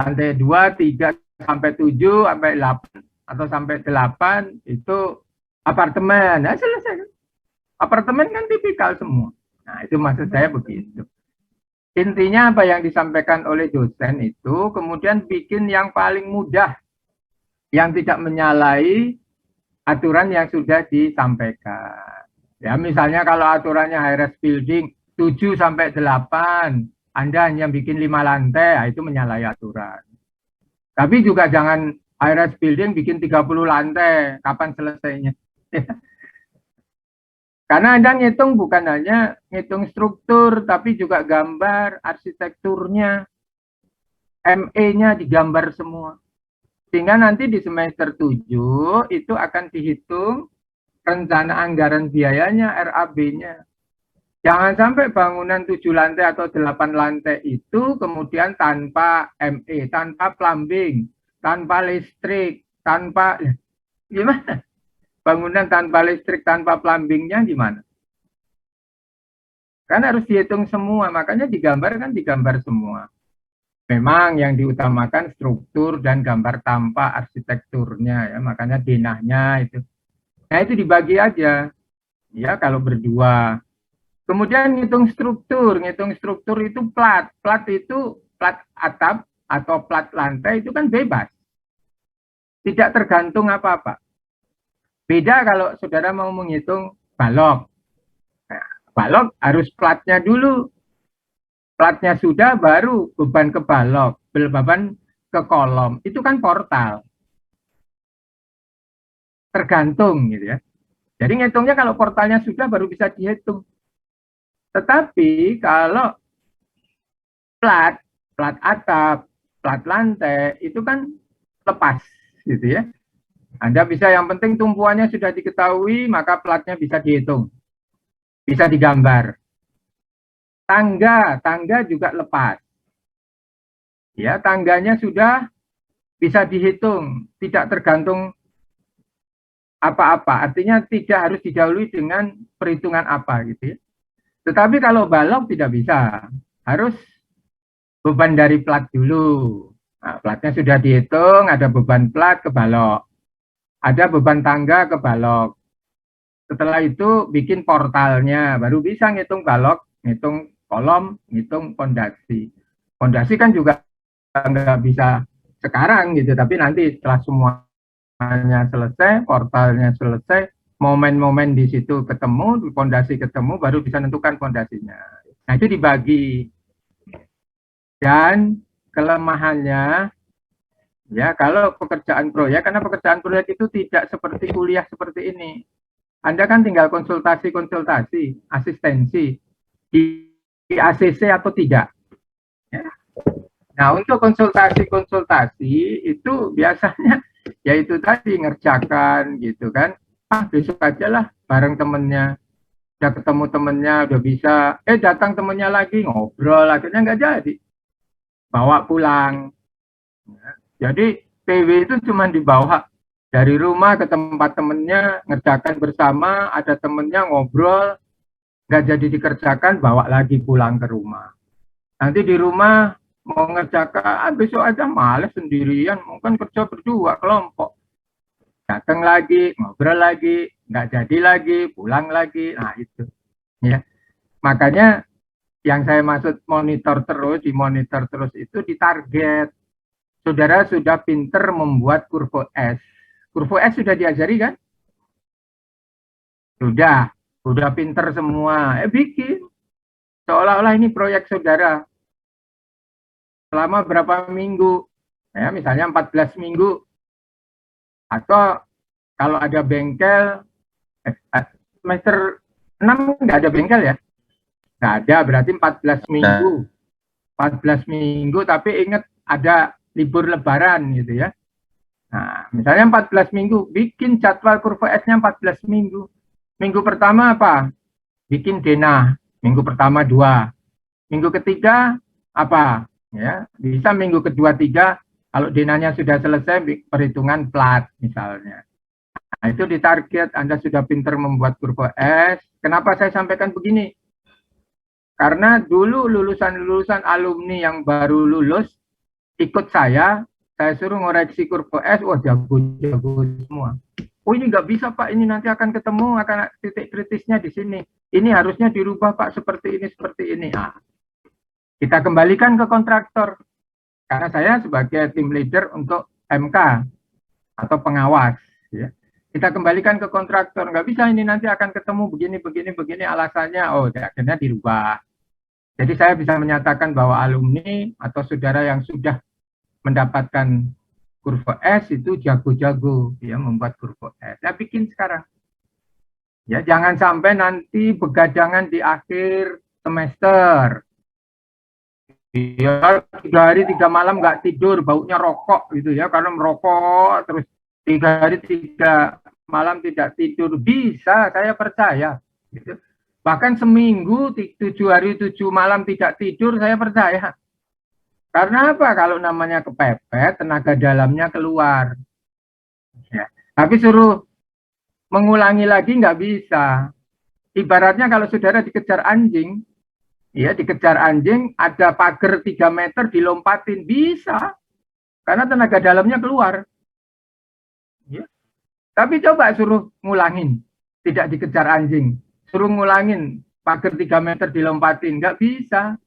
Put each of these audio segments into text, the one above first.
Lantai 2, 3, sampai 7, sampai 8, atau sampai 8 itu apartemen. Nah, selesai. Apartemen kan tipikal semua. Nah, itu maksud saya begitu. Intinya apa yang disampaikan oleh dosen itu kemudian bikin yang paling mudah, yang tidak menyalahi aturan yang sudah disampaikan. Ya, misalnya kalau aturannya high-rise building 7 sampai 8, Anda hanya bikin 5 lantai, itu menyalahi aturan. Tapi juga jangan high-rise building bikin 30 lantai, kapan selesainya? Karena Anda ngitung bukan hanya ngitung struktur, tapi juga gambar, arsitekturnya, ME-nya digambar semua. Sehingga nanti di semester 7 itu akan dihitung rencana anggaran biayanya, RAB-nya. Jangan sampai bangunan 7 lantai atau 8 lantai itu kemudian tanpa ME, tanpa plumbing, tanpa listrik, tanpa... Gimana? Bangunan tanpa listrik, tanpa plumbingnya gimana? Kan harus dihitung semua, makanya digambar kan digambar semua. Memang yang diutamakan struktur dan gambar tanpa arsitekturnya, ya, makanya denahnya itu. Nah itu dibagi aja, ya kalau berdua. Kemudian ngitung struktur itu plat itu plat atap atau plat lantai itu kan bebas, tidak tergantung apa-apa. Beda kalau saudara mau menghitung balok. Nah, balok harus platnya dulu. Platnya sudah baru beban ke balok, beban ke kolom. Itu kan portal. Tergantung gitu ya. Jadi ngitungnya kalau portalnya sudah baru bisa dihitung. Tetapi kalau plat atap, plat lantai itu kan lepas gitu ya. Anda bisa yang penting tumpuannya sudah diketahui, maka platnya bisa dihitung, bisa digambar. Tangga juga lepas. Ya, tangganya sudah bisa dihitung, tidak tergantung apa-apa. Artinya tidak harus didahului dengan perhitungan apa gitu ya. Tetapi kalau balok tidak bisa, harus beban dari plat dulu. Nah, platnya sudah dihitung, ada beban plat ke balok, ada beban tangga ke balok. Setelah itu bikin portalnya, baru bisa ngitung balok, ngitung kolom, ngitung fondasi. Fondasi kan juga nggak bisa sekarang gitu, tapi nanti setelah semuanya selesai, portalnya selesai, momen-momen di situ ketemu, fondasi ketemu, baru bisa nentukan fondasinya. Nah itu dibagi. Dan kelemahannya, ya kalau pekerjaan proyek, karena pekerjaan proyek itu tidak seperti kuliah seperti ini. Anda kan tinggal konsultasi, asistensi di ACC atau tidak. Ya. Nah untuk konsultasi itu biasanya yaitu tadi ngerjakan gitu kan. Besok aja lah bareng temennya. Udah ketemu temennya, udah bisa. Datang temennya lagi, ngobrol, akhirnya nggak jadi. Bawa pulang. Jadi PW itu cuma dibawa dari rumah ke tempat temennya, ngerjakan bersama, ada temennya ngobrol, nggak jadi dikerjakan, bawa lagi pulang ke rumah. Nanti di rumah mau ngerjakan, besok aja males sendirian, mungkin kerja berdua, kelompok. Datang lagi, ngobrol lagi, nggak jadi lagi, pulang lagi, nah itu. Ya. Makanya yang saya maksud dimonitor terus itu ditarget. Saudara sudah pinter membuat kurva S. Kurva S sudah diajari kan? Sudah pinter semua. Bikin. Seolah-olah ini proyek saudara. Selama berapa minggu? Ya, misalnya 14 minggu. Atau kalau ada bengkel, semester 6 nggak ada bengkel ya? Nggak ada, berarti 14 minggu. 14 minggu, tapi ingat ada libur lebaran gitu ya. Nah, misalnya 14 minggu, bikin jadwal kurva S-nya 14 minggu. Minggu pertama apa? Bikin denah. Minggu pertama 2. Minggu ketiga apa? Ya, bisa minggu kedua 3, kalau denahnya sudah selesai, perhitungan plat misalnya. Nah, itu ditarget, Anda sudah pinter membuat kurva S. Kenapa saya sampaikan begini? Karena dulu lulusan-lulusan alumni yang baru lulus, ikut saya suruh ngoreksi kurva S, wah jago-jago semua. Oh ini nggak bisa Pak, ini nanti akan ketemu, akan titik kritisnya di sini. Ini harusnya dirubah Pak, seperti ini, seperti ini. Nah, kita kembalikan ke kontraktor. Karena saya sebagai tim leader untuk MK atau pengawas. Ya. Kita kembalikan ke kontraktor. Nggak bisa, ini nanti akan ketemu begini, begini, begini alasannya. Oh, akhirnya dirubah. Jadi saya bisa menyatakan bahwa alumni atau saudara yang sudah mendapatkan kurva S itu jago-jago ya membuat kurva S. Saya bikin sekarang. Ya, jangan sampai nanti begadangan di akhir semester. Ya, 3 hari 3 malam nggak tidur, baunya rokok gitu ya, karena merokok terus 3 hari 3 malam tidak tidur. Bisa, saya percaya. Gitu. Bahkan seminggu 7 hari 7 malam tidak tidur, saya percaya. Karena apa? Kalau namanya kepepet, tenaga dalamnya keluar. Ya. Tapi suruh mengulangi lagi nggak bisa. Ibaratnya kalau saudara dikejar anjing, ya dikejar anjing, ada pagar 3 meter dilompatin, bisa. Karena tenaga dalamnya keluar. Ya. Tapi coba suruh ngulangin, tidak dikejar anjing. Suruh ngulangin, pagar 3 meter dilompatin, nggak bisa.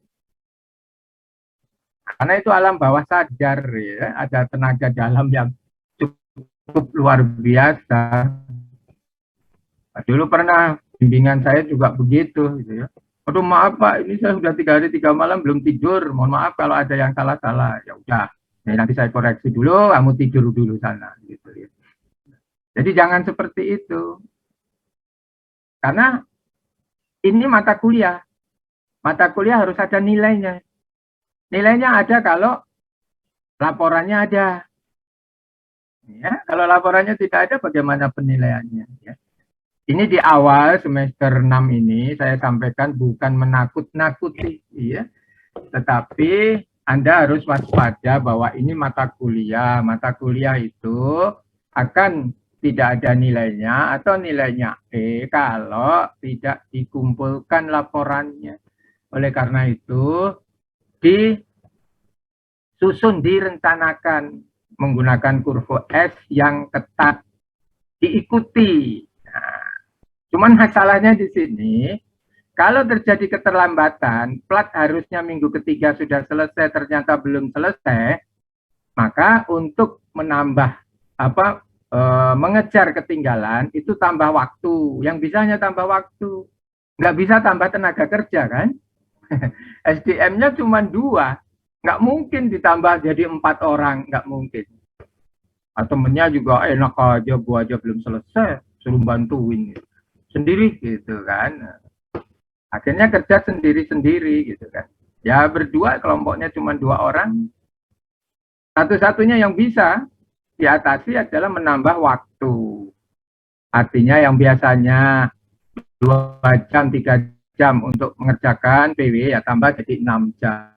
Karena itu alam bawah sadar, ya. Ada tenaga dalam yang cukup luar biasa. Dulu pernah bimbingan saya juga begitu, gitu ya. Aduh maaf Pak, ini saya sudah 3 hari 3 malam belum tidur. Mohon maaf kalau ada yang salah-salah. Ya udah, nanti saya koreksi dulu, kamu tidur dulu sana. Gitu ya. Jadi jangan seperti itu. Karena ini mata kuliah. Mata kuliah harus ada nilainya. Nilainya ada kalau laporannya ada. Ya, kalau laporannya tidak ada, bagaimana penilaiannya? Ya. Ini di awal semester 6 ini saya sampaikan bukan menakut-nakuti, ya. Tetapi Anda harus waspada bahwa ini mata kuliah. Mata kuliah itu akan tidak ada nilainya atau nilainya E kalau tidak dikumpulkan laporannya. Oleh karena itu, disusun, direncanakan menggunakan kurva S yang ketat, diikuti. Nah, cuman masalahnya di sini, kalau terjadi keterlambatan, plat harusnya minggu ketiga sudah selesai, ternyata belum selesai, maka untuk menambah mengejar ketinggalan itu tambah waktu. Yang bisa hanya tambah waktu, nggak bisa tambah tenaga kerja kan? SDM-nya cuma 2, nggak mungkin ditambah jadi 4 orang, nggak mungkin. Temennya juga enak aja, gua aja belum selesai, suruh bantuin sendiri gitu kan. Akhirnya kerja sendiri-sendiri gitu kan. Ya berdua, kelompoknya cuma 2 orang. Satu-satunya yang bisa diatasi adalah menambah waktu. Artinya yang biasanya 2 jam, 3 jam untuk mengerjakan PW, ya tambah jadi 6 jam.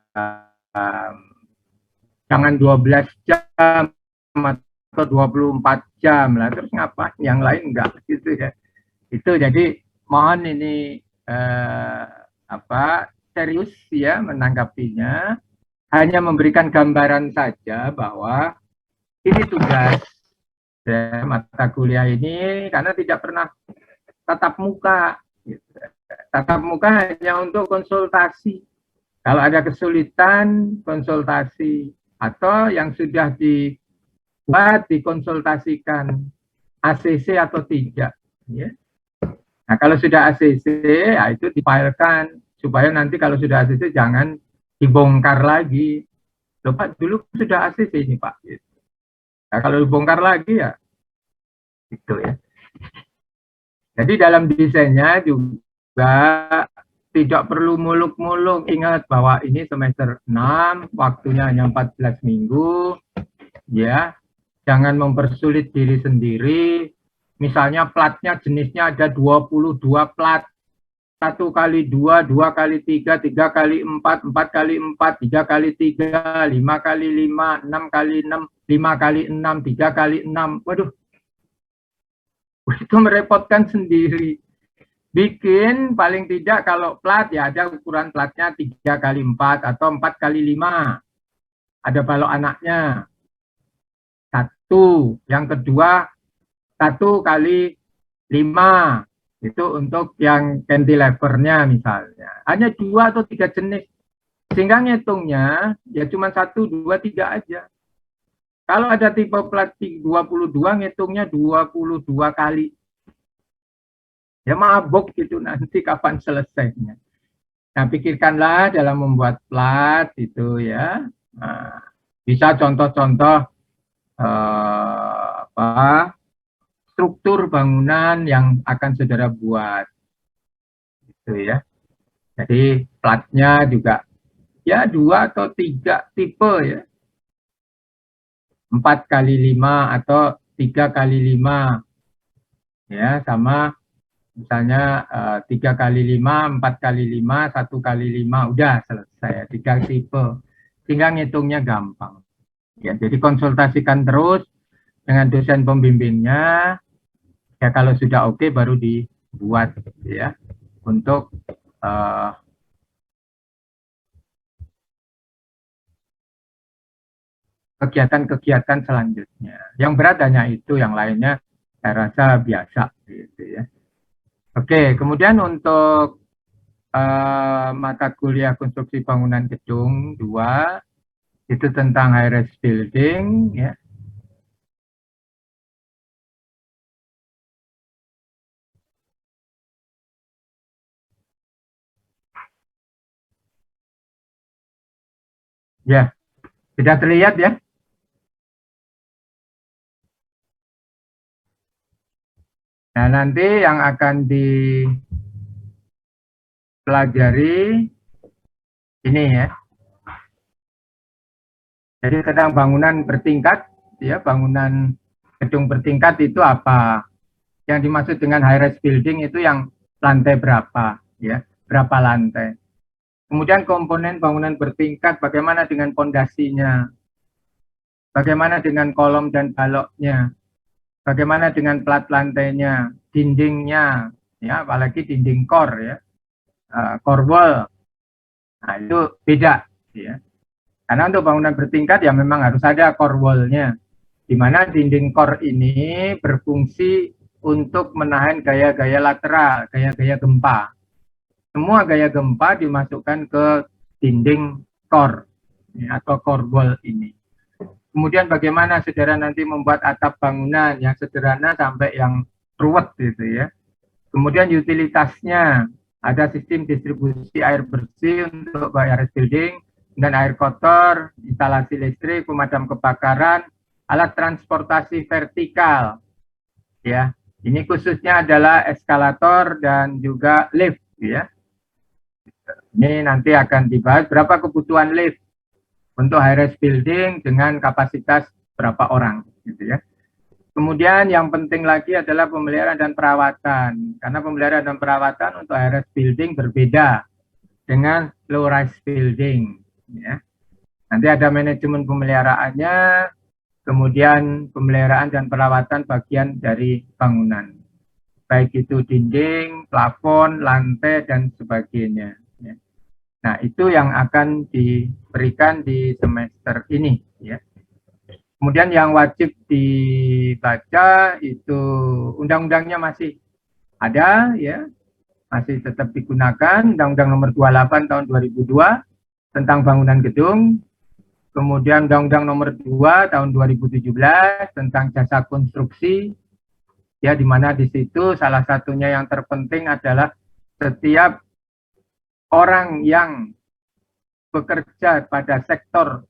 Jangan 12 jam atau 24 jam lah, terus ngapain yang lain enggak gitu ya. Itu jadi mohon ini serius ya menanggapinya, hanya memberikan gambaran saja bahwa ini tugas ya, mata kuliah ini karena tidak pernah tatap muka. Gitu. Tatap muka hanya untuk konsultasi. Kalau ada kesulitan, konsultasi. Atau yang sudah dibuat, dikonsultasikan ACC atau tidak. Ya. Nah, kalau sudah ACC, ya itu difilekan. Supaya nanti kalau sudah ACC jangan dibongkar lagi. Loh Pak, dulu sudah ACC ini Pak. Gitu. Nah, kalau dibongkar lagi ya, itu ya. Jadi dalam desainnya juga tidak perlu muluk-muluk. Ingat bahwa ini semester 6, waktunya hanya 14 minggu. Ya, jangan mempersulit diri sendiri. Misalnya platnya jenisnya ada 22 plat. 1 kali 2, 2 kali 3, 3 kali 4, 4 kali 4, 3 kali 3, 5 kali 5, 6 kali 6, 5 kali 6, 3 kali 6. Waduh, itu merepotkan sendiri. Bikin paling tidak kalau plat ya ada ukuran platnya 3 kali 4 atau 4 kali 5. ada balok anaknya, satu. Yang kedua, 1 kali 5. Itu untuk yang cantilevernya misalnya. Hanya 2 atau 3 jenis. Sehingga ngitungnya ya cuma 1, 2, 3 aja. Kalau ada tipe plat 22, ngitungnya 22 kali. Ya mabuk gitu nanti kapan selesainya. Nah, pikirkanlah dalam membuat plat itu ya. Nah, bisa contoh-contoh struktur bangunan yang akan saudara buat gitu ya. Jadi platnya juga ya 2 atau 3 tipe ya. 4 kali 5 atau 3 kali 5 ya, sama misalnya 3 kali 5, 4 kali 5, 1 kali 5, udah selesai ya, 3 tipe. Tinggal ngitungnya gampang. Ya, jadi konsultasikan terus dengan dosen pembimbingnya. Ya kalau sudah oke baru dibuat ya untuk kegiatan-kegiatan selanjutnya. Yang berat hanya itu, yang lainnya saya rasa biasa gitu ya. Oke, kemudian untuk mata kuliah konstruksi bangunan gedung 2 itu tentang high-rise building ya. Ya, sudah terlihat ya. Nah, nanti yang akan dipelajari ini ya. Jadi tentang bangunan bertingkat, ya bangunan gedung bertingkat itu apa? Yang dimaksud dengan high-rise building itu yang lantai berapa, ya berapa lantai. Kemudian komponen bangunan bertingkat, bagaimana dengan pondasinya, bagaimana dengan kolom dan baloknya, bagaimana dengan plat lantainya, dindingnya, ya apalagi dinding core ya, core wall. Nah itu beda, ya. Karena untuk bangunan bertingkat ya memang harus ada core wall-nya, di mana dinding core ini berfungsi untuk menahan gaya-gaya lateral, gaya-gaya gempa. Semua gaya gempa dimasukkan ke dinding core ya, atau core wall ini. Kemudian bagaimana saudara nanti membuat atap bangunan yang sederhana sampai yang ruwet gitu ya. Kemudian utilitasnya, ada sistem distribusi air bersih untuk high-rise building, dan air kotor, instalasi listrik, pemadam kebakaran, alat transportasi vertikal. Ya, ini khususnya adalah eskalator dan juga lift. Ya, ini nanti akan dibahas berapa kebutuhan lift untuk high-rise building dengan kapasitas berapa orang, gitu ya. Kemudian yang penting lagi adalah pemeliharaan dan perawatan. Karena pemeliharaan dan perawatan untuk high-rise building berbeda dengan low-rise building. Ya. Nanti ada manajemen pemeliharaannya, kemudian pemeliharaan dan perawatan bagian dari bangunan. Baik itu dinding, plafon, lantai, dan sebagainya. Ya. Nah, itu yang akan diberikan di semester ini. Ya. Kemudian yang wajib dibaca itu undang-undangnya masih ada ya, masih tetap digunakan, Undang-Undang Nomor 28 tahun 2002 tentang bangunan gedung, kemudian Undang-Undang Nomor 2 tahun 2017 tentang jasa konstruksi, ya di mana di situ salah satunya yang terpenting adalah setiap orang yang bekerja pada sektor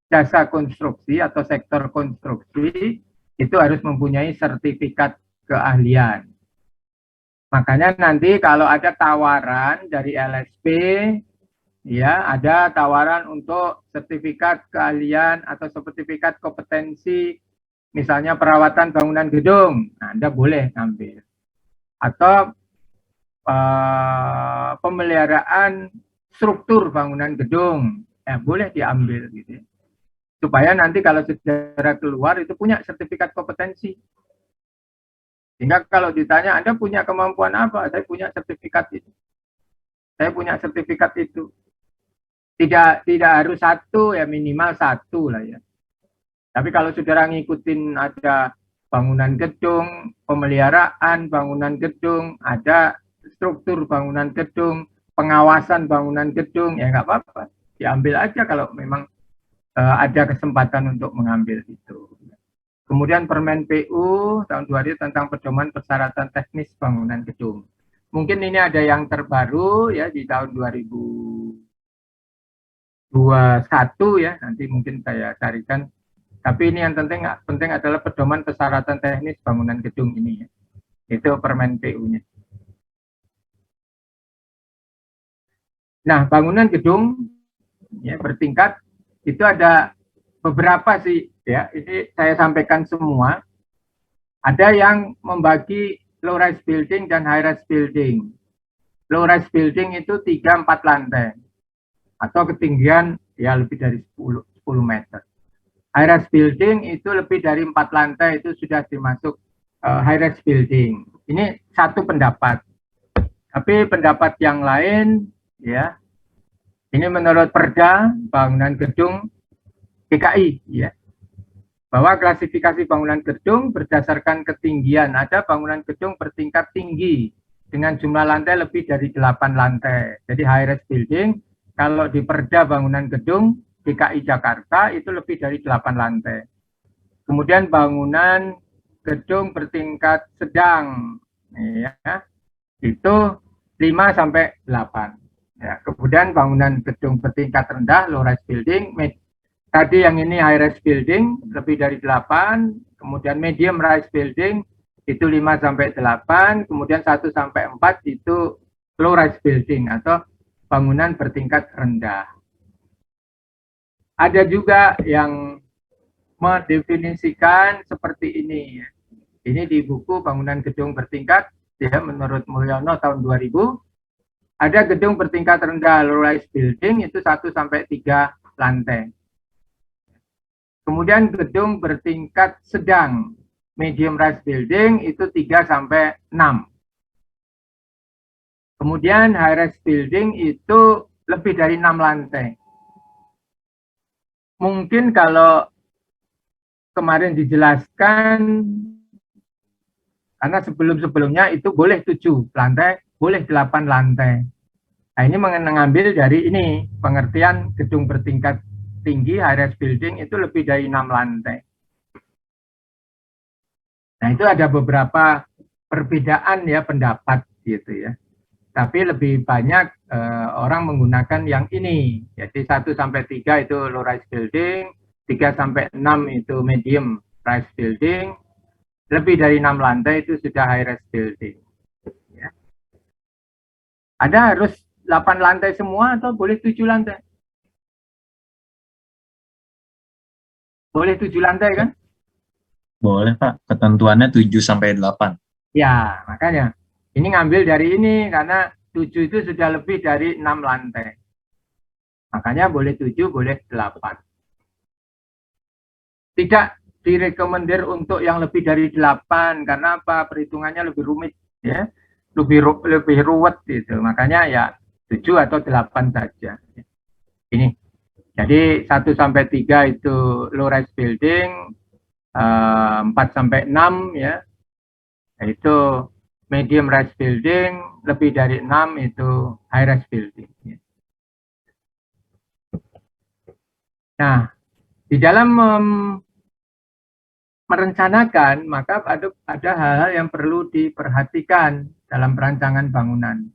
jasa konstruksi atau sektor konstruksi itu harus mempunyai sertifikat keahlian. Makanya nanti kalau ada tawaran dari LSP, ya ada tawaran untuk sertifikat keahlian atau sertifikat kompetensi, misalnya perawatan bangunan gedung, nah, Anda boleh ambil. Atau pemeliharaan struktur bangunan gedung, boleh diambil gitu ya. Supaya nanti kalau saudara keluar itu punya sertifikat kompetensi. Sehingga kalau ditanya, Anda punya kemampuan apa? Saya punya sertifikat itu. Saya punya sertifikat itu. Tidak harus satu, ya minimal satu lah ya. Tapi kalau saudara ngikutin ada bangunan gedung, pemeliharaan bangunan gedung, ada struktur bangunan gedung, pengawasan bangunan gedung, ya nggak apa-apa. Diambil aja kalau memang ada kesempatan untuk mengambil itu. Kemudian Permen PU tahun 2000 tentang pedoman persyaratan teknis bangunan gedung. Mungkin ini ada yang terbaru ya di tahun 2021 ya, nanti mungkin saya carikan. Tapi ini yang penting adalah pedoman persyaratan teknis bangunan gedung ini ya. Itu Permen PU-nya. Nah, bangunan gedung ya bertingkat itu ada beberapa sih ya. Ini saya sampaikan semua. Ada yang membagi low rise building dan high rise building. Low rise building itu 3-4 lantai atau ketinggian ya lebih dari 10 meter. High rise building itu lebih dari 4 lantai itu sudah dimasuk high rise building. Ini satu pendapat. Tapi pendapat yang lain ya, ini menurut Perda Bangunan Gedung DKI ya, bahwa klasifikasi bangunan gedung berdasarkan ketinggian. Ada bangunan gedung bertingkat tinggi dengan jumlah lantai lebih dari 8 lantai. Jadi high rise building kalau di Perda Bangunan Gedung DKI Jakarta itu lebih dari 8 lantai. Kemudian bangunan gedung bertingkat sedang ya, itu 5 sampai 8. Ya, kemudian bangunan gedung bertingkat rendah low rise building, tadi yang ini high rise building lebih dari 8, kemudian medium rise building itu 5 sampai 8, kemudian 1 sampai 4 itu low rise building atau bangunan bertingkat rendah. Ada juga yang mendefinisikan seperti ini. Ini di buku Bangunan Gedung Bertingkat ya, menurut Mulyono tahun 2000. Ada gedung bertingkat rendah low rise building itu 1 sampai 3 lantai. Kemudian gedung bertingkat sedang medium rise building itu 3 sampai 6. Kemudian high rise building itu lebih dari 6 lantai. Mungkin kalau kemarin dijelaskan karena sebelum-sebelumnya itu boleh 7 lantai, boleh 8 lantai. Nah, ini mengambil dari ini, pengertian gedung bertingkat tinggi, high rise building itu lebih dari 6 lantai. Nah, itu ada beberapa perbedaan ya pendapat gitu ya. Tapi lebih banyak orang menggunakan yang ini. Jadi 1 sampai 3 itu low rise building, 3 sampai 6 itu medium rise building, lebih dari 6 lantai itu sudah high rise building. Ya. Ada harus 8 lantai semua atau boleh 7 lantai? Boleh 7 lantai kan? Boleh, Pak. Ketentuannya 7 sampai 8. Ya, makanya. Ini ngambil dari ini karena 7 itu sudah lebih dari 6 lantai. Makanya boleh 7, boleh 8. Tidak direkomendir untuk yang lebih dari 8 karena apa? Perhitungannya lebih rumit ya. Lebih ruwet gitu. Makanya ya 7 atau 8 saja. Ini. Jadi 1 sampai 3 itu low rise building, 4 sampai 6 ya. Itu medium rise building, lebih dari 6 itu high rise building. Nah, di dalam merencanakan, maka ada hal-hal yang perlu diperhatikan dalam perancangan bangunan.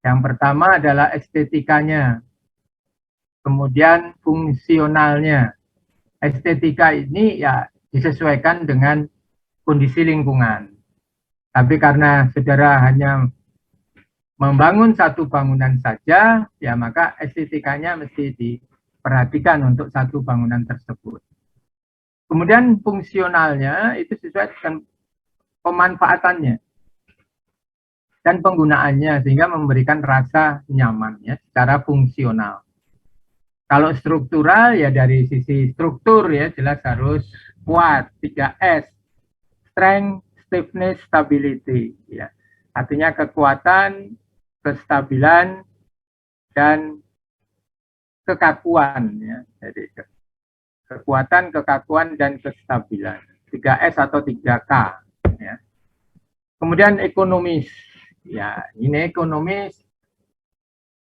Yang pertama adalah estetikanya, kemudian fungsionalnya. Estetika ini ya disesuaikan dengan kondisi lingkungan. Tapi karena saudara hanya membangun satu bangunan saja, ya maka estetikanya mesti diperhatikan untuk satu bangunan tersebut. Kemudian fungsionalnya itu sesuai dengan pemanfaatannya dan penggunaannya sehingga memberikan rasa nyaman ya secara fungsional. Kalau struktural ya dari sisi struktur ya jelas harus kuat, 3S, strength, stiffness, stability ya. Artinya kekuatan, kestabilan dan kekakuan ya. Jadi kekuatan, kekakuan dan kestabilan. 3S atau 3K ya. Kemudian ekonomis. Ya, ini ekonomis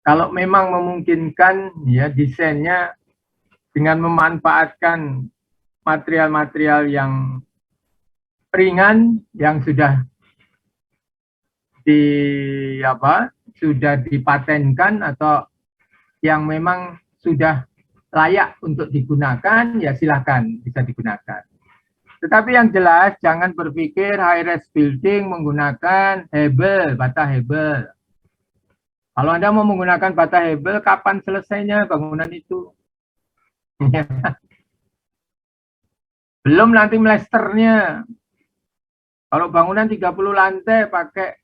kalau memang memungkinkan ya desainnya dengan memanfaatkan material-material yang ringan yang sudah sudah dipatenkan atau yang memang sudah layak untuk digunakan, ya silakan bisa digunakan. Tetapi yang jelas jangan berpikir high-rise building menggunakan hebel, bata hebel. Kalau Anda mau menggunakan bata hebel, kapan selesainya bangunan itu? Belum nanti melesternya. Kalau bangunan 30 lantai pakai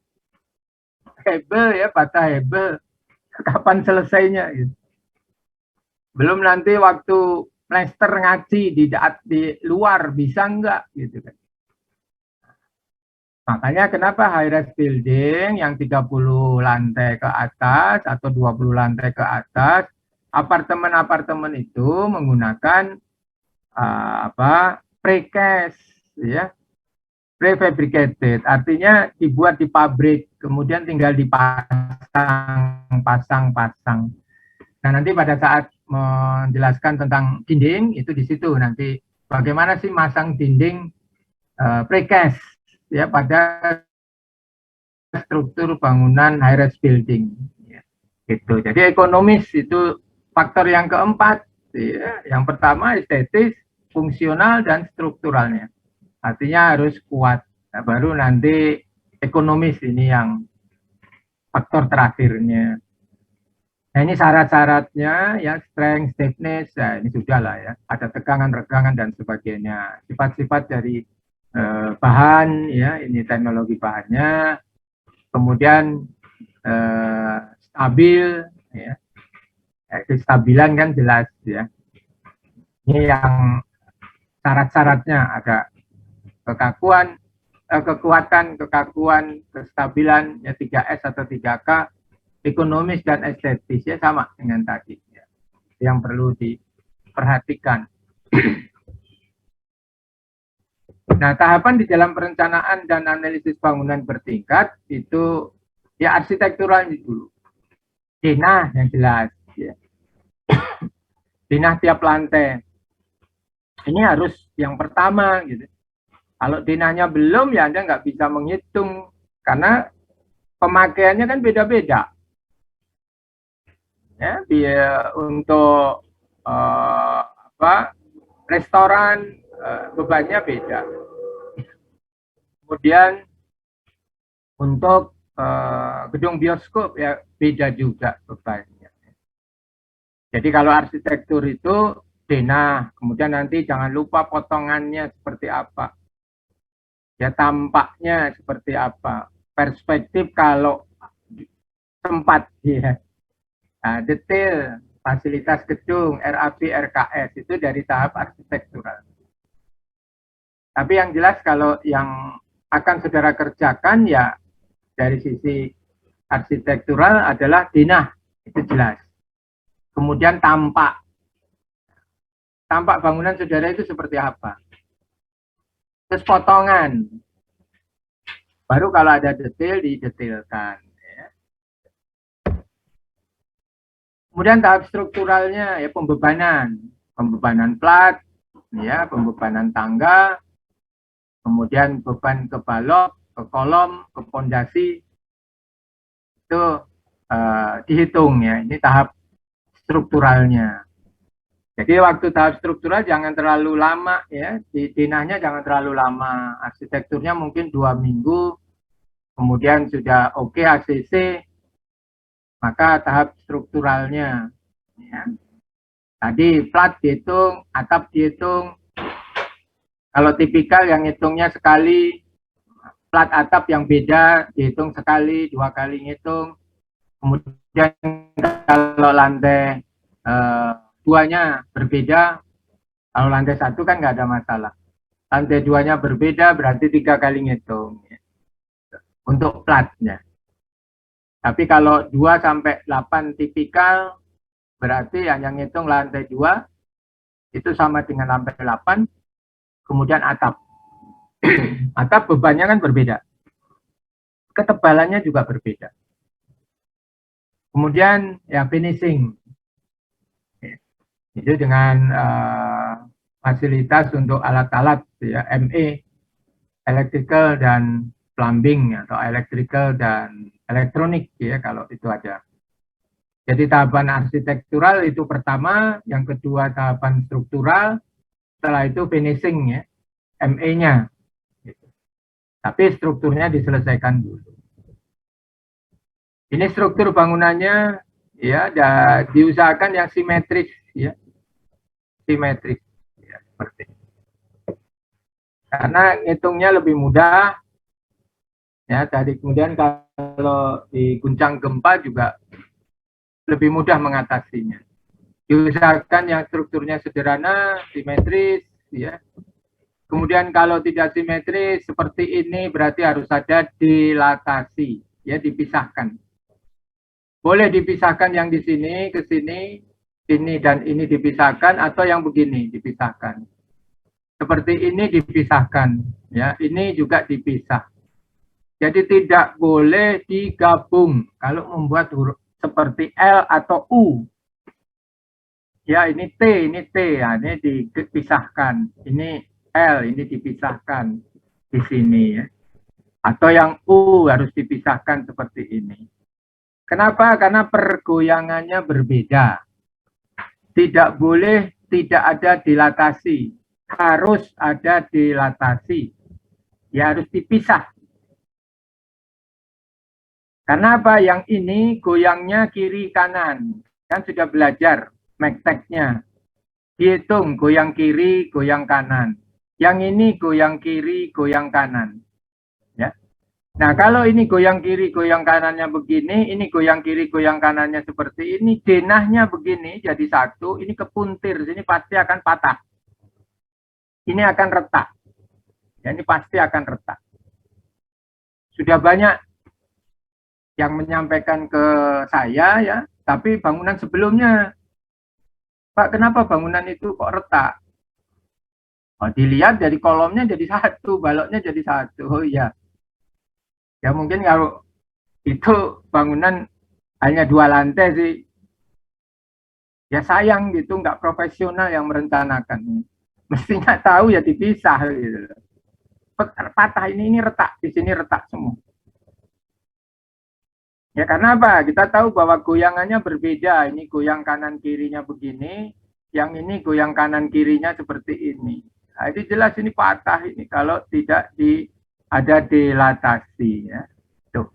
hebel ya, bata hebel, kapan selesainya? Belum nanti waktu plester ngaci di luar bisa enggak gitu kan. Makanya kenapa high-rise building yang 30 lantai ke atas atau 20 lantai ke atas, apartemen-apartemen itu menggunakan precast ya. Prefabricated, artinya dibuat di pabrik, kemudian tinggal dipasang. Nah, nanti pada saat menjelaskan tentang dinding, itu di situ nanti bagaimana sih masang dinding precast ya pada struktur bangunan high-rise building. Ya, gitu. Jadi ekonomis itu faktor yang keempat. Ya. Yang pertama estetis, fungsional, dan strukturalnya. Artinya harus kuat. Nah, baru nanti ekonomis ini yang faktor terakhirnya. Nah ini syarat-syaratnya ya strength, stiffness, ya ini sudah lah ya. Ada tegangan, regangan dan sebagainya. Sifat-sifat dari bahan ya, ini teknologi bahannya. Kemudian stabil ya. Kestabilan kan jelas ya. Ini yang syarat-syaratnya ada kekakuan, kekuatan, kekakuan, kestabilan, ya 3S atau 3K, ekonomis dan estetis, ya sama dengan tadi. Ya. Yang perlu diperhatikan. Nah, tahapan di dalam perencanaan dan analisis bangunan bertingkat, itu ya arsitektural dulu. Denah yang jelas. Ya. Denah tiap lantai. Ini harus yang pertama, gitu. Kalau denahnya belum, ya Anda nggak bisa menghitung. Karena pemakaiannya kan beda-beda. Ya, biar untuk restoran bebannya beda. Kemudian untuk gedung bioskop ya beda juga bebannya. Jadi kalau arsitektur itu denah, kemudian nanti jangan lupa potongannya seperti apa. Ya tampaknya seperti apa, perspektif kalau tempat ya, nah, detail fasilitas gedung, RAP, RKS itu dari tahap arsitektural. Tapi yang jelas kalau yang akan saudara kerjakan ya dari sisi arsitektural adalah denah, itu jelas. Kemudian tampak bangunan saudara itu seperti apa. Terus potongan, baru kalau ada detail didetailkan. Ya. Kemudian tahap strukturalnya ya pembebanan plat, ya pembebanan tangga, kemudian beban ke balok, ke kolom, ke pondasi itu dihitung ya. Ini tahap strukturalnya. Jadi waktu tahap struktural jangan terlalu lama ya, di denahnya jangan terlalu lama, arsitekturnya mungkin 2 minggu, kemudian sudah oke ACC, maka tahap strukturalnya. Ya. Tadi plat dihitung, atap dihitung, kalau tipikal yang hitungnya sekali, plat atap yang beda dihitung sekali, 2 kali ngitung, kemudian kalau lantai duanya berbeda, kalau lantai 1 kan nggak ada masalah. Lantai 2-nya berbeda berarti 3 kali ngitung. Untuk platnya. Tapi kalau 2 sampai 8 tipikal, Berarti yang ngitung lantai 2 itu sama dengan lantai 8, kemudian atap. Atap bebannya kan berbeda. Ketebalannya juga berbeda. Kemudian ya finishing. Itu dengan fasilitas untuk alat-alat ya, ME, electrical dan plumbing atau electrical dan elektronik ya kalau itu ada. Jadi tahapan arsitektural itu pertama, yang kedua tahapan struktural, setelah itu finishing ya, ME-nya. Tapi strukturnya diselesaikan dulu. Ini struktur bangunannya ya, diusahakan yang simetris ya, simetris ya, seperti ini. Karena ngitungnya lebih mudah ya. Tadi kemudian kalau diguncang gempa juga lebih mudah mengatasinya. Diusahakan yang strukturnya sederhana, simetris ya. Kemudian kalau tidak simetris seperti ini berarti harus ada dilatasi ya, dipisahkan. Boleh dipisahkan yang di sini ke sini, ini dan ini dipisahkan, atau yang begini dipisahkan. Seperti ini dipisahkan, ya. Ini juga dipisah. Jadi tidak boleh digabung kalau membuat huruf seperti L atau U. Ya, ini T, ya, ini dipisahkan. Ini L, ini dipisahkan di sini ya. Atau yang U harus dipisahkan seperti ini. Kenapa? Karena pergoyangannya berbeda. Tidak boleh tidak ada dilatasi. Harus ada dilatasi. Ya harus dipisah. Karena apa? Yang ini goyangnya kiri kanan. Kan sudah belajar mekteknya. Dihitung goyang kiri, goyang kanan. Yang ini goyang kiri, goyang kanan. Ya. Nah, kalau ini goyang kiri, goyang kanannya begini, ini goyang kiri, goyang kanannya seperti ini, denahnya begini, jadi satu, ini kepuntir, ini pasti akan patah. Ini akan retak. Ya, ini pasti akan retak. Sudah banyak yang menyampaikan ke saya, ya, tapi bangunan sebelumnya, Pak, kenapa bangunan itu kok retak? Oh, dilihat dari kolomnya jadi satu, baloknya jadi satu. Oh iya. Ya mungkin kalau itu bangunan hanya 2 lantai sih, ya sayang gitu, nggak profesional yang merencanakan. Mestinya tahu ya dipisah gitu. Patah ini retak, di sini retak semua. Ya karena apa? Kita tahu bahwa goyangannya berbeda. Ini goyang kanan kirinya begini, yang ini goyang kanan kirinya seperti ini. Nah, ini jelas ini patah ini kalau tidak ada dilatasi ya. Tuh.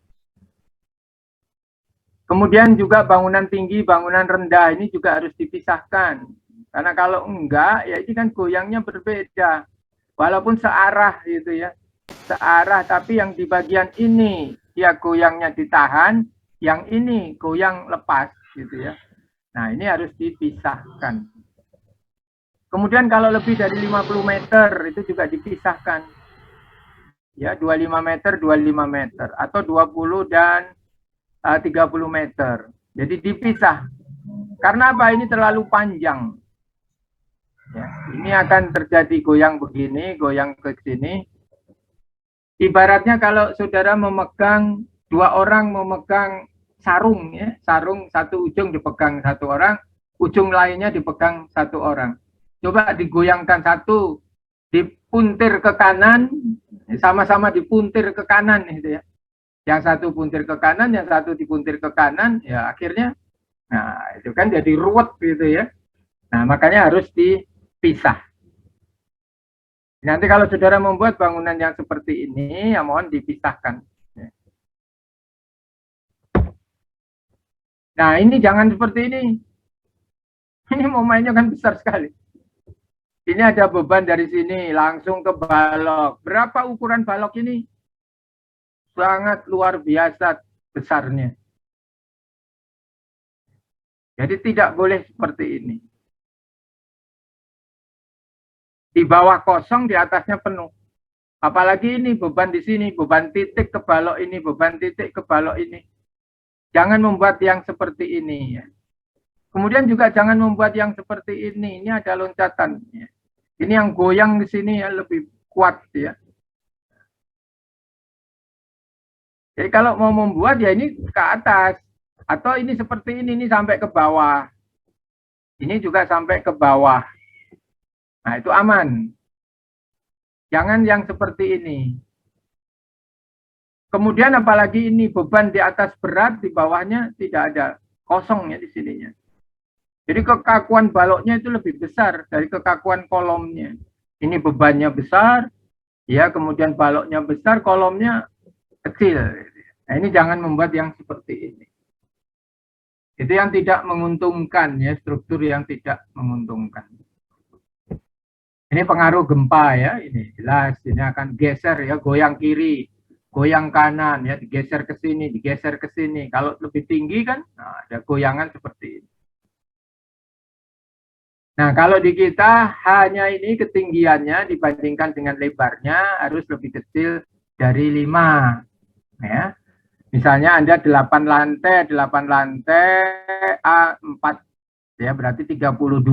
Kemudian juga bangunan tinggi, bangunan rendah ini juga harus dipisahkan. Karena kalau enggak, ya ini kan goyangnya berbeda. Walaupun searah gitu ya. Searah, tapi yang di bagian ini ya goyangnya ditahan, yang ini goyang lepas gitu ya. Nah, ini harus dipisahkan. Kemudian kalau lebih dari 50 meter itu juga dipisahkan. Ya, 25 meter, 25 meter atau 20 dan 30 meter. Jadi dipisah. Karena apa? Ini terlalu panjang. Ya, ini akan terjadi goyang begini, goyang ke sini. Ibaratnya kalau saudara memegang, 2 orang memegang sarung, ya, sarung satu ujung dipegang 1 orang, ujung lainnya dipegang 1 orang. Coba digoyangkan satu, dipuntir ke kanan, sama-sama dipuntir ke kanan gitu ya. Yang satu puntir ke kanan, yang satu dipuntir ke kanan, ya akhirnya, nah itu kan jadi ruwet gitu ya. Nah makanya harus dipisah. Nanti kalau saudara membuat bangunan yang seperti ini, ya mohon dipisahkan. Nah ini jangan seperti ini. Ini momennya kan besar sekali. Ini ada beban dari sini langsung ke balok. Berapa ukuran balok ini? Sangat luar biasa besarnya. Jadi tidak boleh seperti ini. Di bawah kosong, di atasnya penuh. Apalagi ini beban di sini, beban titik ke balok ini, beban titik ke balok ini. Jangan membuat yang seperti ini. Ya. Kemudian juga jangan membuat yang seperti ini. Ini ada loncatan. Ini yang goyang di sini ya lebih kuat ya. Jadi kalau mau membuat ya ini ke atas. Atau ini seperti ini sampai ke bawah. Ini juga sampai ke bawah. Nah itu aman. Jangan yang seperti ini. Kemudian apalagi ini beban di atas berat, di bawahnya tidak ada, kosong ya di sininya. Jadi kekakuan baloknya itu lebih besar dari kekakuan kolomnya. Ini bebannya besar, ya kemudian baloknya besar, kolomnya kecil. Nah ini jangan membuat yang seperti ini. Itu yang tidak menguntungkan ya, struktur yang tidak menguntungkan. Ini pengaruh gempa ya, ini jelas, ini akan geser ya, goyang kiri, goyang kanan ya, digeser ke sini, digeser ke sini. Kalau lebih tinggi kan, nah, ada goyangan seperti ini. Nah, kalau di kita hanya ini ketinggiannya dibandingkan dengan lebarnya harus lebih kecil dari 5 ya. Misalnya Anda 8 lantai A4 ya, berarti 32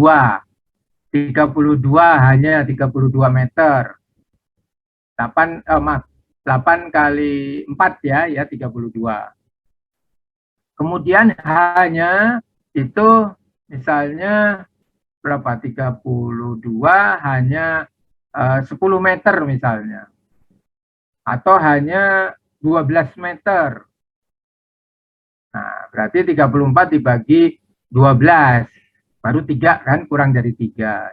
hanya 32 meter. 8 kali 4 ya 32. Kemudian hanya itu misalnya berapa? 32 hanya 10 meter misalnya. Atau hanya 12 meter. Nah, berarti 34 dibagi 12. Baru 3 kan, kurang dari 3.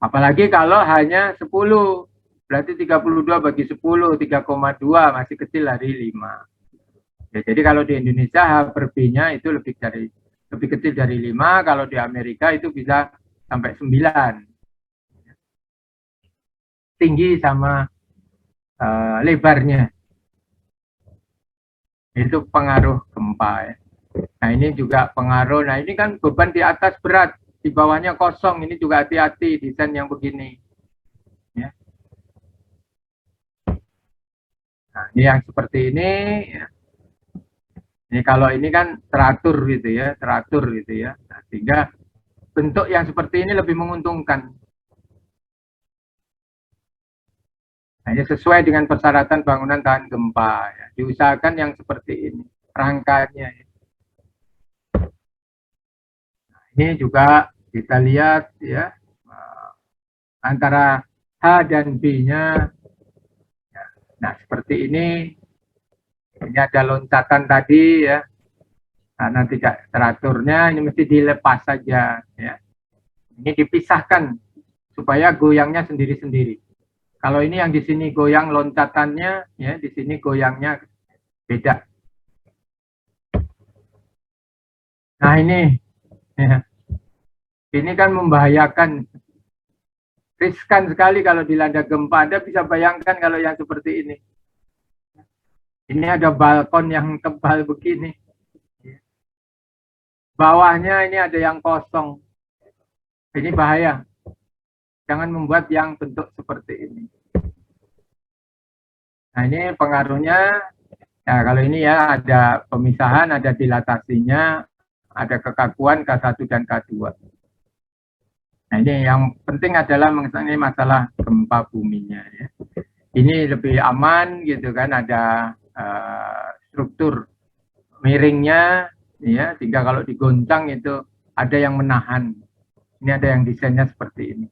Apalagi kalau hanya 10. Berarti 32 bagi 10, 3,2 masih kecil dari 5. Ya, jadi kalau di Indonesia H per B-nya itu lebih kecil dari 5, kalau di Amerika itu bisa sampai 9. Tinggi sama lebarnya. Itu pengaruh gempa ya. Nah ini juga pengaruh, nah ini kan beban di atas berat, di bawahnya kosong, ini juga hati-hati desain yang begini. Ya. Nah ini yang seperti ini, ya. Ini kalau ini kan teratur gitu ya, Nah, sehingga bentuk yang seperti ini lebih menguntungkan. Nah, ini sesuai dengan persyaratan bangunan tahan gempa. Ya. Diusahakan yang seperti ini, rangkanya. Ya. Nah, ini juga kita lihat ya, antara H dan B-nya. Nah, seperti ini. Ini ada loncatan tadi ya. Karena tidak teraturnya, ini mesti dilepas saja ya. Ini dipisahkan supaya goyangnya sendiri-sendiri. Kalau ini yang di sini goyang loncatannya ya, di sini goyangnya beda. Nah, ini ya. Ini kan membahayakan, riskan sekali kalau dilanda gempa. Anda bisa bayangkan kalau yang seperti ini. Ini ada balkon yang tebal begini. Bawahnya ini ada yang kosong. Ini bahaya. Jangan membuat yang bentuk seperti ini. Nah ini pengaruhnya. Ya kalau ini ya ada pemisahan, ada dilatasinya, ada kekakuan K1 dan K2. Nah ini yang penting adalah mengenai masalah gempa buminya. Ya. Ini lebih aman gitu kan, ada struktur miringnya, ya, sehingga kalau digoncang itu ada yang menahan. Ini ada yang desainnya seperti ini.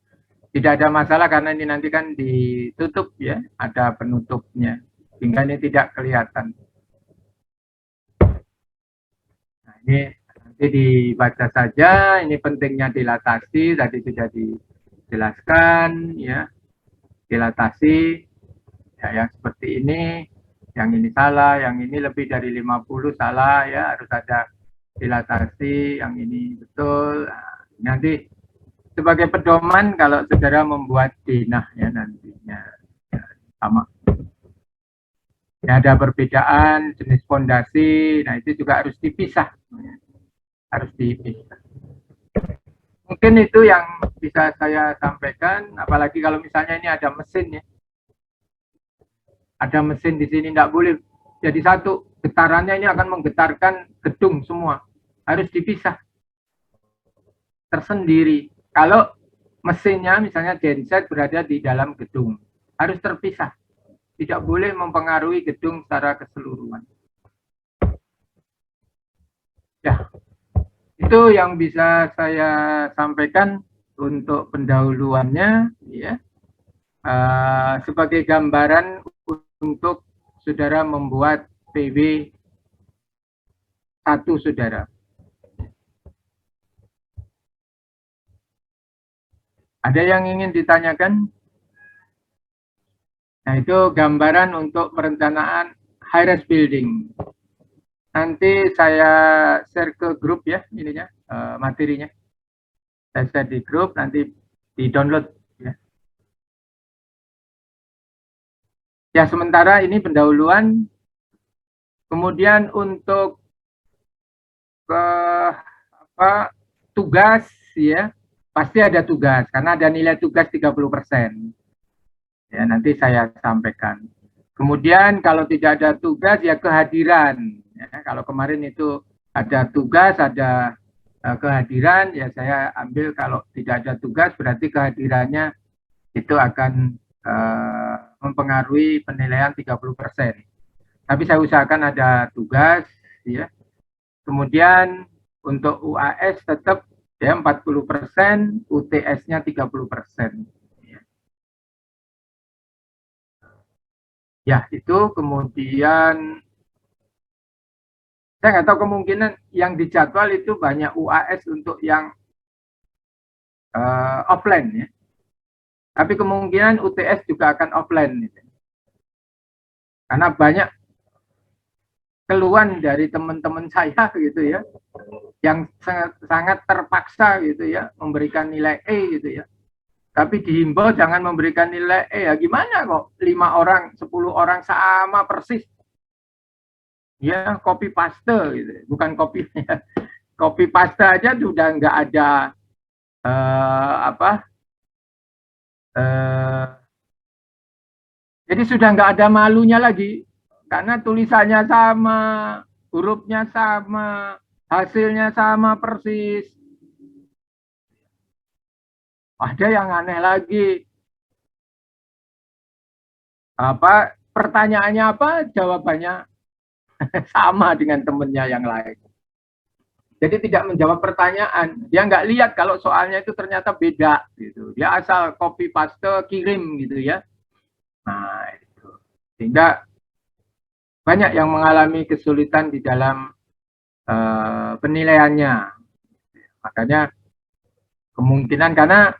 Tidak ada masalah karena ini nanti kan ditutup ya, ada penutupnya, sehingga ini tidak kelihatan. Nah, ini nanti dibaca saja, ini pentingnya dilatasi, tadi sudah dijelaskan ya, dilatasi ya, yang seperti ini, yang ini salah, yang ini lebih dari 50 salah ya, harus ada dilatasi, yang ini betul. Nah, nanti sebagai pedoman kalau saudara membuat dinah ya nantinya ya, sama. Ya, ada perbedaan jenis fondasi, nah itu juga harus dipisah, harus dipisah. Mungkin itu yang bisa saya sampaikan, apalagi kalau misalnya ini ada mesin ya, ada mesin di sini tidak boleh jadi satu, getarannya ini akan menggetarkan gedung semua, harus dipisah. tersendiri. Kalau mesinnya misalnya genset berada di dalam gedung, harus terpisah. Tidak boleh mempengaruhi gedung secara keseluruhan. Ya, itu yang bisa saya sampaikan untuk pendahuluannya, ya. Sebagai gambaran untuk saudara membuat PW 1 saudara. Ada yang ingin ditanyakan? Nah, itu gambaran untuk perencanaan high-rise building. Nanti saya share ke grup ya, ininya, materinya. Saya share di grup, nanti di-download. Ya. Ya, sementara ini pendahuluan. Kemudian untuk tugas, ya, pasti ada tugas, karena ada nilai tugas 30%. Ya, nanti saya sampaikan. Kemudian kalau tidak ada tugas, ya kehadiran. Ya, kalau kemarin itu ada tugas, ada kehadiran, ya saya ambil kalau tidak ada tugas, berarti kehadirannya itu akan mempengaruhi penilaian 30%. Tapi saya usahakan ada tugas, ya. Kemudian untuk UAS tetap ya 40%, UTS-nya 30%. Ya, itu kemudian saya nggak tahu, kemungkinan yang dijadwal itu banyak UAS untuk yang offline ya. Tapi kemungkinan UTS juga akan offline gitu. Karena banyak keluhan dari teman-teman saya gitu ya, yang sangat terpaksa gitu ya memberikan nilai E gitu ya. Tapi dihimbau jangan memberikan nilai E, ya gimana kok 5 orang, 10 orang sama persis. Ya copy paste gitu, bukan copy ya. Copy paste aja sudah nggak ada jadi sudah nggak ada malunya lagi, karena tulisannya sama, hurufnya sama, hasilnya sama persis. Ada yang aneh lagi, pertanyaannya apa, jawabannya sama dengan temennya yang lain. Jadi tidak menjawab pertanyaan, dia nggak lihat kalau soalnya itu ternyata beda gitu. Dia asal copy paste kirim gitu ya. Nah itu, sehingga banyak yang mengalami kesulitan di dalam penilaiannya. Makanya kemungkinan, karena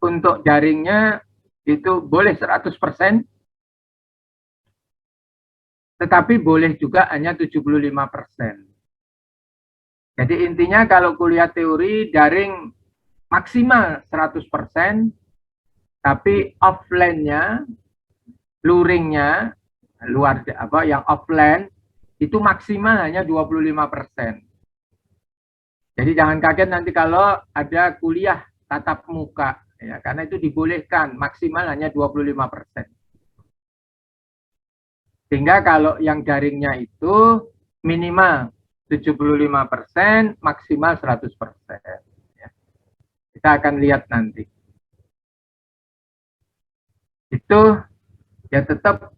untuk daringnya itu boleh 100%, tetapi boleh juga hanya 75%. Jadi intinya kalau kuliah teori daring maksimal 100%, tapi offline-nya, luringnya, luar yang offline itu maksimal hanya 25%. Jadi jangan kaget nanti kalau ada kuliah tatap muka, ya, karena itu dibolehkan maksimal hanya 25%. Sehingga kalau yang daringnya itu minimal 75%, maksimal 100%. Ya. Kita akan lihat nanti. Itu ya tetap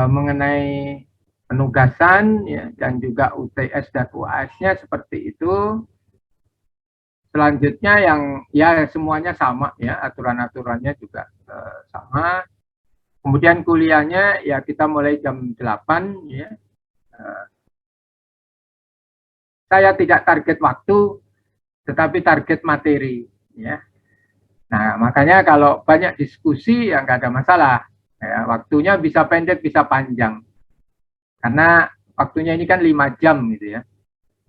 mengenai penugasan ya, dan juga UTS dan UAS-nya seperti itu. Selanjutnya yang ya semuanya sama ya, aturan-aturannya juga sama. Kemudian kuliahnya ya kita mulai jam 8 ya. Saya tidak target waktu, tetapi target materi ya. Nah, makanya kalau banyak diskusi ya nggak ada masalah. Ya, waktunya bisa pendek, bisa panjang. Karena waktunya ini kan 5 jam gitu ya.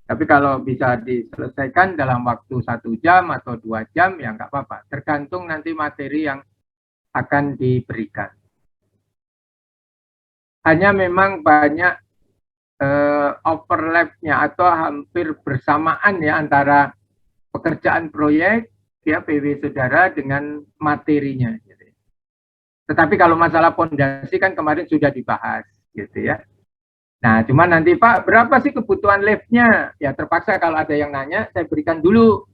Tapi kalau bisa diselesaikan dalam waktu 1 jam atau 2 jam ya nggak apa-apa. Tergantung nanti materi yang akan diberikan. Hanya memang banyak overlap-nya atau hampir bersamaan ya antara pekerjaan proyek ya PW saudara dengan materinya. Gitu. Tetapi kalau masalah pondasi kan kemarin sudah dibahas gitu ya. Nah, cuma nanti Pak, berapa sih kebutuhan liftnya? Ya terpaksa kalau ada yang nanya, saya berikan dulu.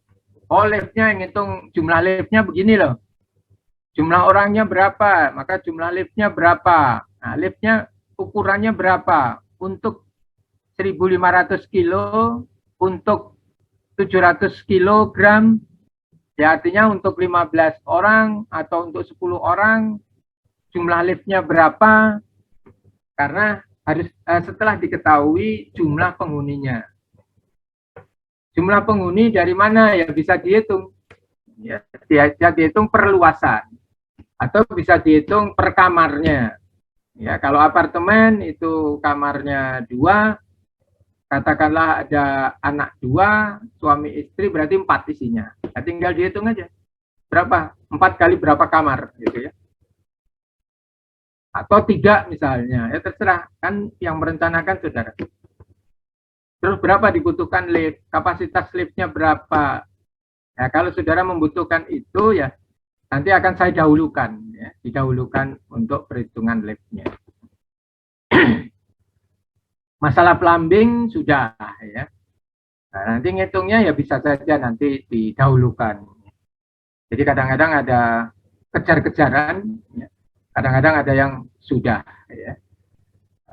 Oh, liftnya ngitung jumlah liftnya begini loh. Jumlah orangnya berapa, maka jumlah liftnya berapa. Nah, liftnya ukurannya berapa. Untuk 1.500 kilo, untuk 700 kilogram, ya artinya untuk 15 orang atau untuk 10 orang, jumlah liftnya berapa, karena harus setelah diketahui jumlah penghuninya. Jumlah penghuni dari mana ya bisa dihitung. Ya, bisa dihitung per luasan atau bisa dihitung per kamarnya. Ya, kalau apartemen itu kamarnya 2, katakanlah ada anak 2, suami istri berarti 4 isinya. Ya, tinggal dihitung aja. Berapa? 4 kali berapa kamar gitu ya. Atau 3 misalnya, ya terserah, kan yang merencanakan saudara. Terus berapa dibutuhkan lift? Kapasitas liftnya berapa? Ya, kalau saudara membutuhkan itu ya nanti akan saya dahulukan, ya, didahulukan untuk perhitungan liftnya. Masalah plumbing sudah ya. Nah, nanti ngitungnya ya bisa saja nanti didahulukan. Jadi kadang-kadang ada kejar-kejaran, ya. Kadang-kadang ada yang sudah, ya.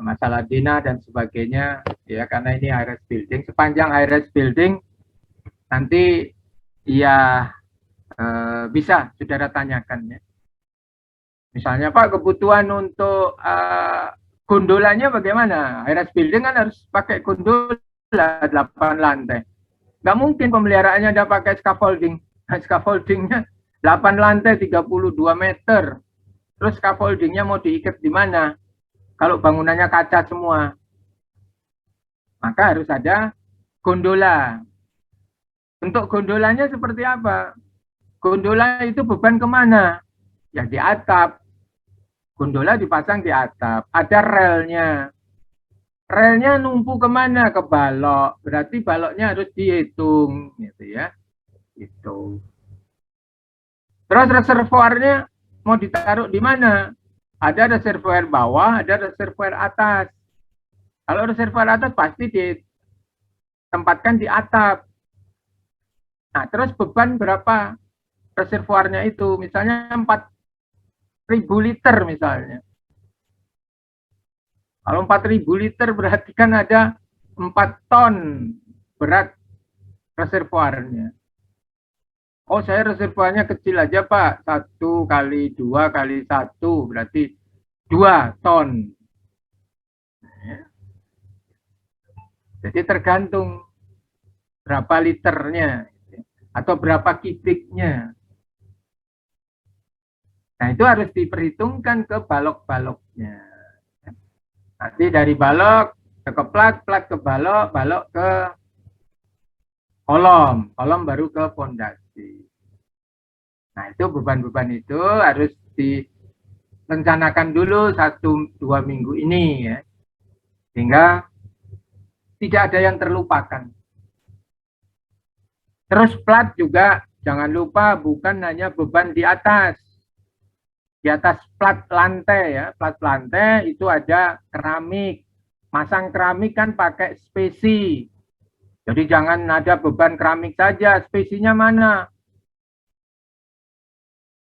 Masalah dina dan sebagainya, ya karena ini high rise building. Sepanjang high rise building nanti ya bisa saudara tanyakan ya. Misalnya Pak, kebutuhan untuk gondolanya bagaimana? High rise building kan harus pakai gondola 8 lantai. Nggak mungkin pemeliharaannya ada pakai scaffolding. Nah, scaffoldingnya 8 lantai 32 meter. Terus scaffoldingnya mau diikat di mana? Kalau bangunannya kaca semua. Maka harus ada gondola. Untuk gondolanya seperti apa? Gondola itu beban kemana? Ya di atap. Gondola dipasang di atap. Ada relnya. Relnya numpu kemana? Ke balok. Berarti baloknya harus dihitung. Gitu ya. Gitu. Terus reservoirnya mau ditaruh di mana? Ada reservoir bawah, ada reservoir atas. Kalau reservoir atas pasti ditempatkan di atap. Nah, terus beban berapa reservoirnya itu? Misalnya 4.000 liter misalnya. Kalau 4.000 liter berarti kan ada 4 ton berat reservoirnya. Oh, saya reservoirnya kecil aja Pak. 1 kali 2 kali 1 berarti 2 ton. Jadi tergantung berapa liternya atau berapa kubiknya. Nah, itu harus diperhitungkan ke balok-baloknya. Nanti dari balok ke plat, plat ke balok, balok ke kolom, kolom baru ke fondasi. Nah, itu beban-beban itu harus direncanakan dulu 1-2 minggu ini ya. Sehingga tidak ada yang terlupakan. Terus plat juga jangan lupa bukan hanya beban di atas. Di atas plat lantai ya, plat lantai itu ada keramik. Masang keramik kan pakai spesi. Jadi jangan ada beban keramik saja, spesinya mana?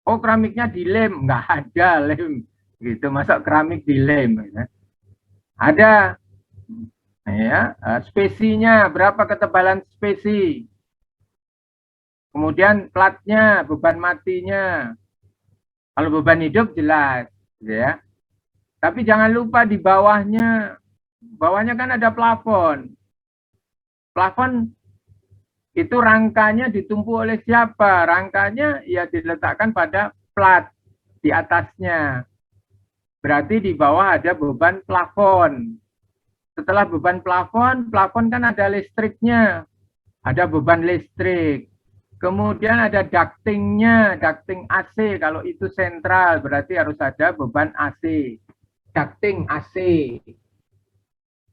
Oh, keramiknya dilem, nggak ada lem. Gitu, masa keramik dilem? Ya. Ada ya, spesinya berapa ketebalan spesi? Kemudian platnya, beban matinya. Kalau beban hidup jelas, ya. Tapi jangan lupa di bawahnya kan ada plafon. Plafon itu rangkanya ditumpu oleh siapa? Rangkanya ya diletakkan pada plat di atasnya. Berarti di bawah ada beban plafon. Setelah beban plafon, plafon kan ada listriknya. Ada beban listrik. Kemudian ada ductingnya, ducting AC. Kalau itu sentral, berarti harus ada beban AC. Ducting AC.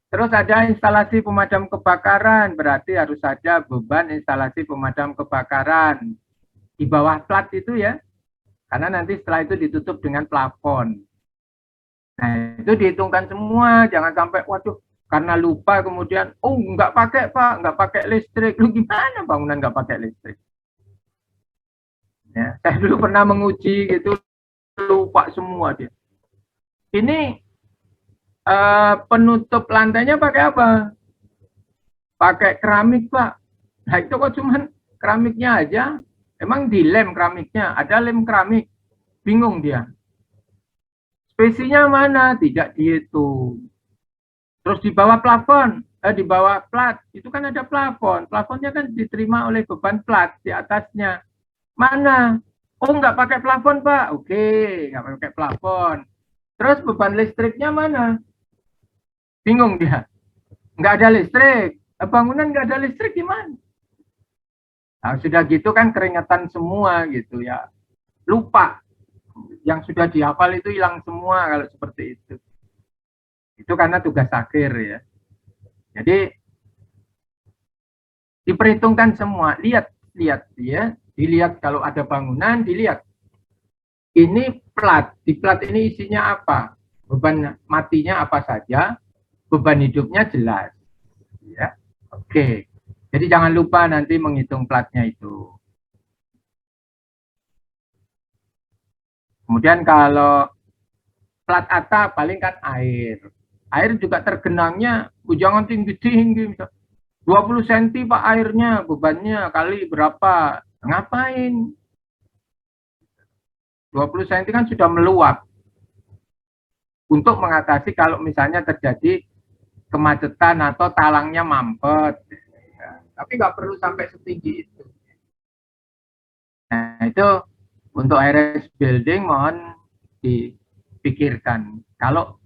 Terus ada instalasi pemadam kebakaran, berarti harus ada beban instalasi pemadam kebakaran. Di bawah plat itu ya, karena nanti setelah itu ditutup dengan plafon. Nah, itu dihitungkan semua, jangan sampai, waduh, karena lupa kemudian, oh nggak pakai Pak, nggak pakai listrik. Lu gimana bangunan nggak pakai listrik? Ya, saya dulu pernah menguji gitu, lupa semua dia. Ini penutup lantainya pakai apa? Pakai keramik, Pak. Nah itu kok cuman keramiknya aja. Emang dilem keramiknya, ada lem keramik. Bingung dia. Spesinya mana? Tidak dihitung. Terus di bawah plafon, di bawah plat, itu kan ada plafon. Plafonnya kan diterima oleh beban plat di atasnya. Mana? Oh, nggak pakai plafon, Pak. Oke, nggak pakai plafon. Terus beban listriknya mana? Bingung dia. Nggak ada listrik. Bangunan nggak ada listrik gimana? Nah, sudah gitu kan keringetan semua gitu ya. Lupa. Yang sudah dihafal itu hilang semua kalau seperti itu. Itu karena tugas akhir ya. Jadi diperhitungkan semua. Lihat ya. Dilihat kalau ada bangunan, dilihat. Ini plat. Di plat ini isinya apa? Beban matinya apa saja? Beban hidupnya jelas. Ya. Oke. Jadi jangan lupa nanti menghitung platnya itu. Kemudian kalau plat atap paling kan air. Air juga tergenangnya jangan tinggi-tinggi. 20 cm Pak airnya, bebannya kali berapa? Ngapain? 20 cm kan sudah meluap. Untuk mengatasi kalau misalnya terjadi kemacetan atau talangnya mampet. Tapi nggak perlu sampai setinggi itu. Nah itu untuk RS building mohon dipikirkan. Kalau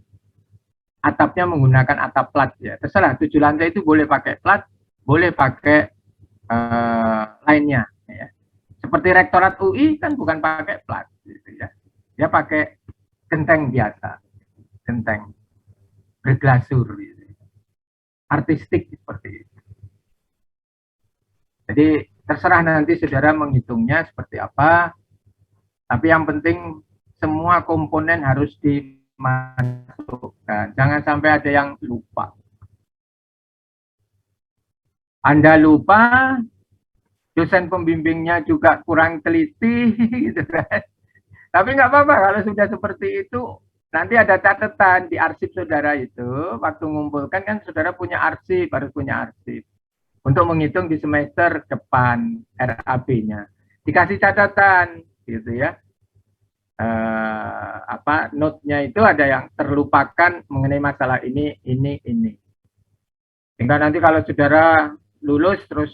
atapnya menggunakan atap plat ya, terserah 7 lantai itu boleh pakai plat, boleh pakai lainnya. Ya. Seperti rektorat UI kan bukan pakai plat, gitu ya. Dia pakai genteng biasa, genteng berglasur, gitu. Artistik seperti itu. Jadi terserah nanti saudara menghitungnya seperti apa, tapi yang penting semua komponen harus dimasukkan. Jangan sampai ada yang lupa. Anda lupa, dosen pembimbingnya juga kurang teliti, gitu kan. Tapi nggak apa-apa kalau sudah seperti itu, nanti ada catatan di arsip saudara itu, waktu mengumpulkan kan saudara punya arsip, harus punya arsip. Untuk menghitung di semester depan RAB-nya. Dikasih catatan, gitu ya. Note-nya itu ada yang terlupakan mengenai masalah ini. Sehingga nanti kalau saudara lulus terus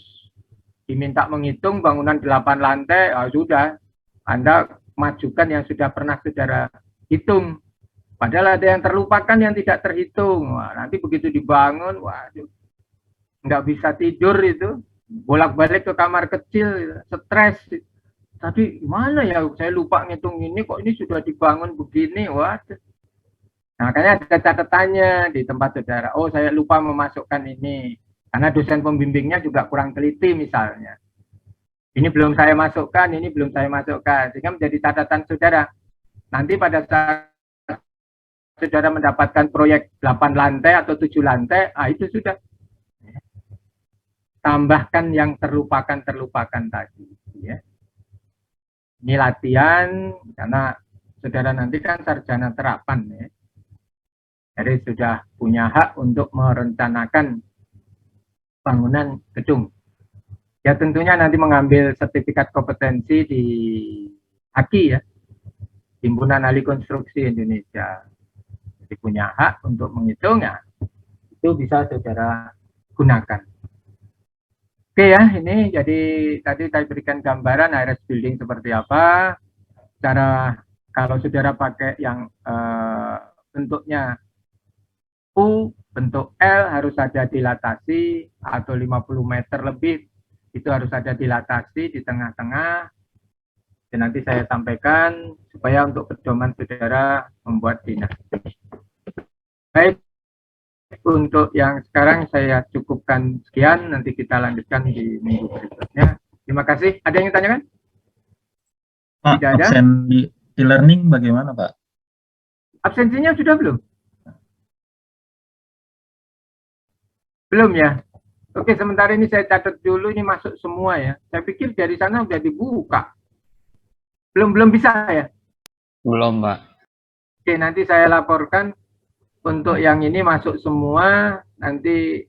diminta menghitung bangunan 8 lantai, sudah, Anda majukan yang sudah pernah saudara hitung. Padahal ada yang terlupakan yang tidak terhitung. Wah, nanti begitu dibangun, waduh, nggak bisa tidur itu, bolak-balik ke kamar kecil, stres. Tadi gimana ya, saya lupa ngitung ini, kok ini sudah dibangun begini, waduh. Nah, makanya ada catatannya di tempat saudara. Oh, saya lupa memasukkan ini. Karena dosen pembimbingnya juga kurang teliti misalnya. Ini belum saya masukkan, ini belum saya masukkan. Sehingga menjadi catatan saudara. Nanti pada saat saudara mendapatkan proyek 8 lantai atau 7 lantai, itu sudah. Tambahkan yang terlupakan tadi. Ya. Ini latihan, karena saudara nanti kan sarjana terapan. Ya. Jadi sudah punya hak untuk merencanakan bangunan gedung. Ya tentunya nanti mengambil sertifikat kompetensi di HAKI ya, Himpunan Ahli Konstruksi Indonesia. Jadi punya hak untuk menghitung ya, itu bisa saudara gunakan. Oke ya, ini jadi tadi saya berikan gambaran RS building seperti apa. Cara kalau saudara pakai yang bentuknya U, bentuk L harus ada dilatasi atau 50 meter lebih, itu harus ada dilatasi di tengah-tengah. Dan nanti saya sampaikan supaya untuk pedoman saudara membuat dinas. Baik, untuk yang sekarang saya cukupkan sekian, nanti kita lanjutkan di minggu berikutnya. Terima kasih. Ada yang ditanyakan? Pak, Tidak ada? absen di e-learning bagaimana, Pak? Absensinya sudah belum? Belum ya? Oke, sementara ini saya catat dulu, ini masuk semua ya. Saya pikir dari sana sudah dibuka. Belum bisa ya? Belum, Pak. Oke, nanti saya laporkan untuk yang ini masuk semua. Nanti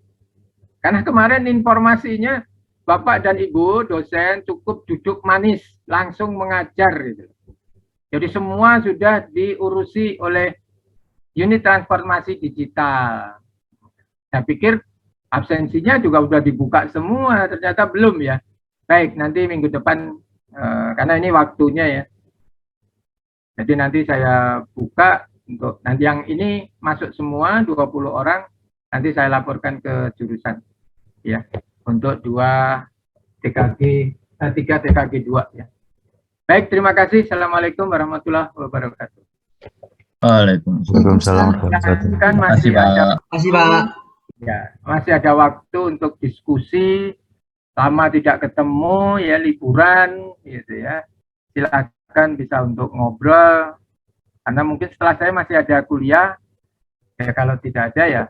karena kemarin informasinya Bapak dan Ibu dosen cukup duduk manis langsung mengajar gitu. Jadi semua sudah diurusi oleh unit transformasi digital. Saya pikir absensinya juga sudah dibuka semua, ternyata belum ya. Baik, nanti minggu depan karena ini waktunya ya. Jadi nanti saya buka untuk nanti yang ini masuk semua 20 orang, nanti saya laporkan ke jurusan ya untuk 3 TKG 2 ya. Baik, terima kasih. Assalamualaikum warahmatullahi wabarakatuh. Waalaikumsalam. Kan Terima kasih, masih ada, Pak. Makasih, Pak. ya, masih ada waktu untuk diskusi. Lama tidak ketemu ya, liburan gitu ya. Silakan bisa untuk ngobrol. Karena mungkin setelah saya masih ada kuliah. Ya kalau tidak ada ya,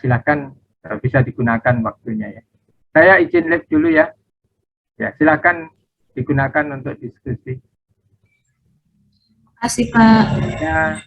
silakan bisa digunakan waktunya ya. Saya izin live dulu ya. Ya, silakan digunakan untuk diskusi. Terima kasih, Pak. Ya.